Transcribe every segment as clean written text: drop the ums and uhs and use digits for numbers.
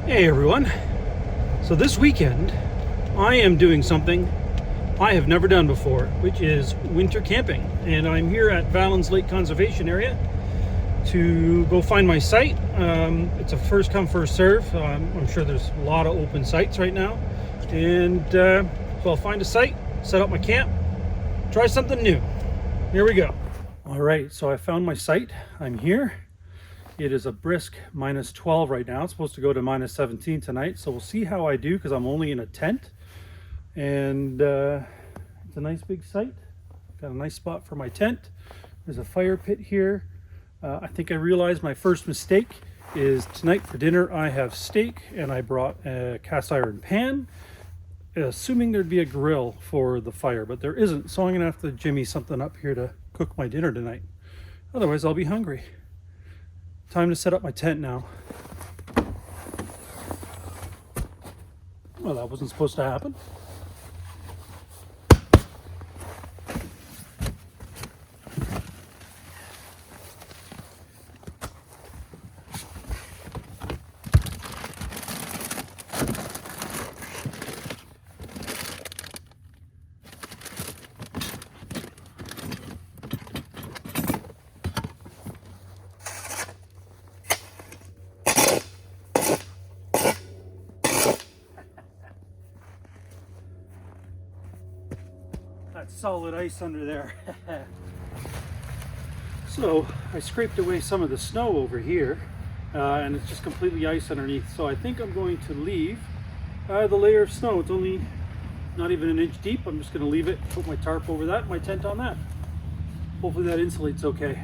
Hey everyone. So this weekend I am doing something I have never done before, which is winter camping. And I'm here at Valens Lake Conservation Area to go find my site. It's a first come first serve. I'm sure there's a lot of open sites right now. And so I'll find a site, set up my camp, try something new. Here we go. All right, so I found my site. I'm here. It is a brisk minus 12 right now. It's supposed to go to minus 17 tonight. So we'll see how I do because I'm only in a tent. And it's a nice big site. Got a nice spot for my tent. There's a fire pit here. I think I realized my first mistake is tonight for dinner I have steak and I brought a cast iron pan, assuming there'd be a grill for the fire, but there isn't. So I'm gonna have to jimmy something up here to cook my dinner tonight. Otherwise I'll be hungry. Time to set up my tent now. Well, that wasn't supposed to happen. That's solid ice under there. So I scraped away some of the snow over here and it's just completely ice underneath. So I think I'm going to leave the layer of snow. It's only not even an inch deep. I'm just going to leave it, put my tarp over that, my tent on that. Hopefully that insulates okay.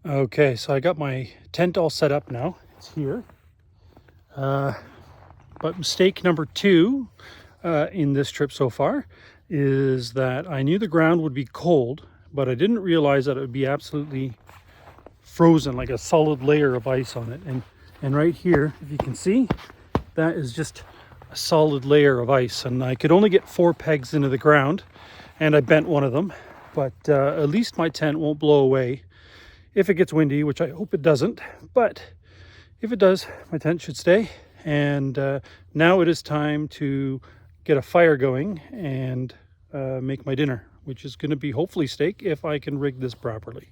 Okay, so I got my tent all set up now. It's here. But mistake number two in this trip so far is that I knew the ground would be cold, but I didn't realize that it would be absolutely frozen, like a solid layer of ice on it. And right here, if you can see, that is just a solid layer of ice. And I could only get 4 pegs into the ground, and I bent one of them. But at least my tent won't blow away if it gets windy, which I hope it doesn't. But if it does, my tent should stay. And now it is time to get a fire going and make my dinner, which is going to be hopefully steak if I can rig this properly.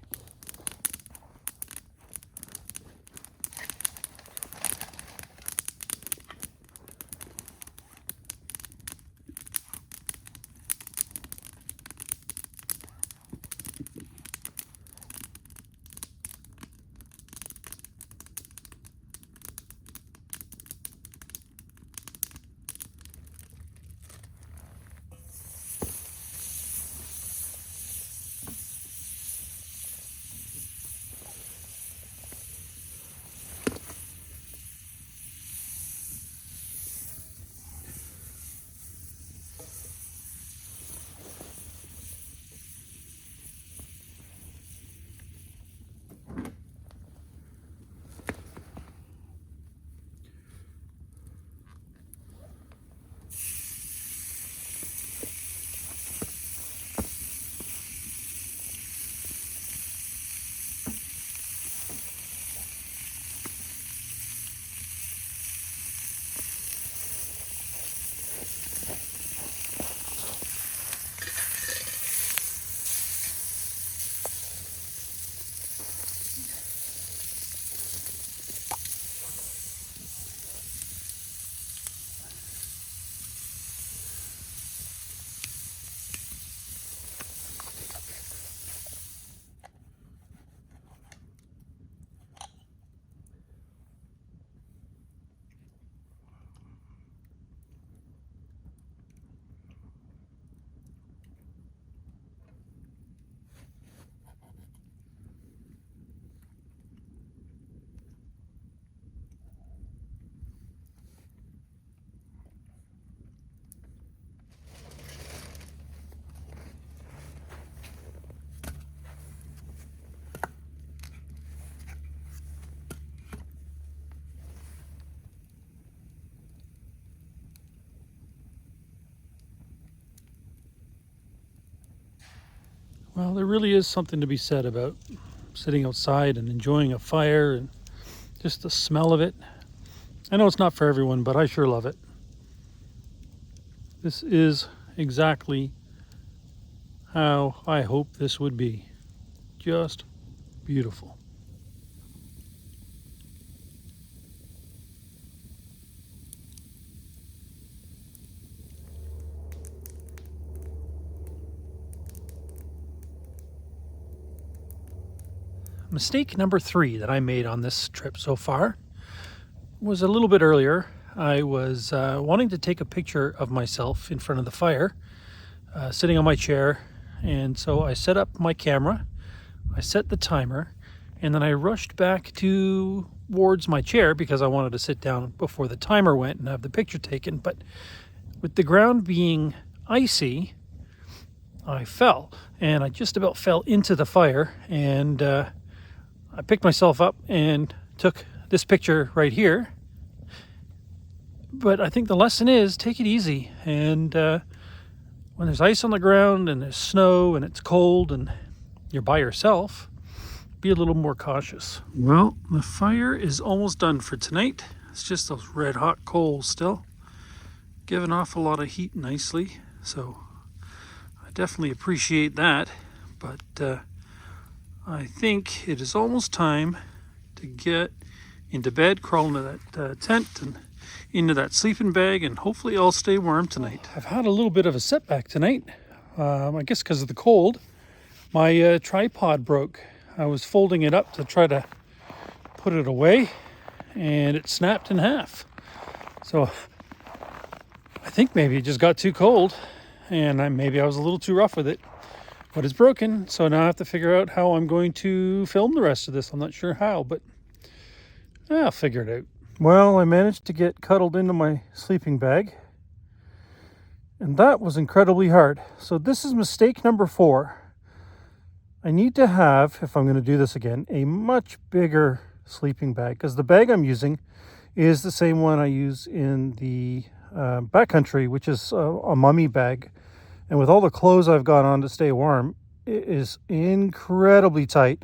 Well, there really is something to be said about sitting outside and enjoying a fire and just the smell of it. I know it's not for everyone, but I sure love it. This is exactly how I hope this would be. Just beautiful. Mistake number 3 that I made on this trip so far was a little bit earlier. I was wanting to take a picture of myself in front of the fire, sitting on my chair, and so I set up my camera, I set the timer, and then I rushed back towards my chair because I wanted to sit down before the timer went and have the picture taken. But with the ground being icy, I fell, and I just about fell into the fire, and I picked myself up and took this picture right here. But I think the lesson is take it easy, and when there's ice on the ground and there's snow and it's cold and you're by yourself, be a little more cautious. Well, the fire is almost done for tonight. It's just those red hot coals still, giving off a lot of heat nicely, so I definitely appreciate that. But I think it is almost time to get into bed, crawl into that tent and into that sleeping bag, and hopefully I'll stay warm tonight. I've had a little bit of a setback tonight, I guess because of the cold. My tripod broke. I was folding it up to try to put it away, and it snapped in half. So I think maybe it just got too cold, and maybe I was a little too rough with it. But it's broken, so now I have to figure out how I'm going to film the rest of this. I'm not sure how, but I'll figure it out. Well, I managed to get cuddled into my sleeping bag, and that was incredibly hard. So this is mistake number 4. I need to have, if I'm going to do this again, a much bigger sleeping bag, because the bag I'm using is the same one I use in the backcountry, which is a mummy bag. And with all the clothes I've got on to stay warm, it is incredibly tight.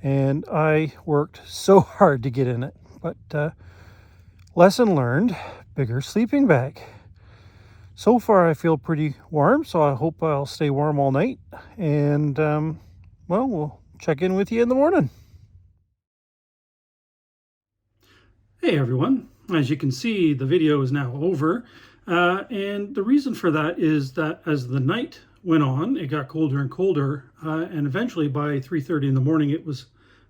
And I worked so hard to get in it. But lesson learned, bigger sleeping bag. So far I feel pretty warm, so I hope I'll stay warm all night. And well, we'll check in with you in the morning. Hey everyone, as you can see, the video is now over. And the reason for that is that as the night went on, it got colder and colder, and eventually by 3:30 in the morning it was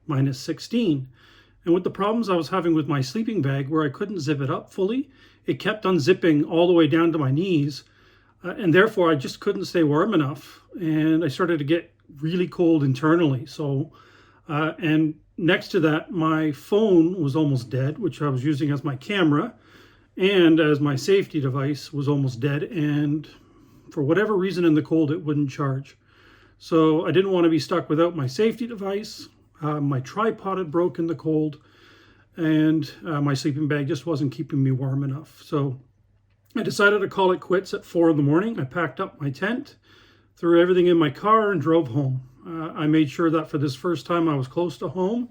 minus 16. And with the problems I was having with my sleeping bag where I couldn't zip it up fully, it kept unzipping all the way down to my knees, and therefore I just couldn't stay warm enough, and I started to get really cold internally. So and next to that, my phone was almost dead, which I was using as my camera and as my safety device was almost dead, and for whatever reason in the cold it wouldn't charge. So I didn't want to be stuck without my safety device. My tripod had broke in the cold, and my sleeping bag just wasn't keeping me warm enough. So I decided to call it quits at 4 in the morning. I packed up my tent, threw everything in my car, and drove home. I made sure that for this first time I was close to home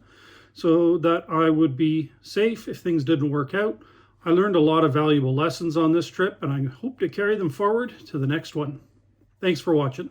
so that I would be safe if things didn't work out. I learned a lot of valuable lessons on this trip, and I hope to carry them forward to the next one. Thanks for watching.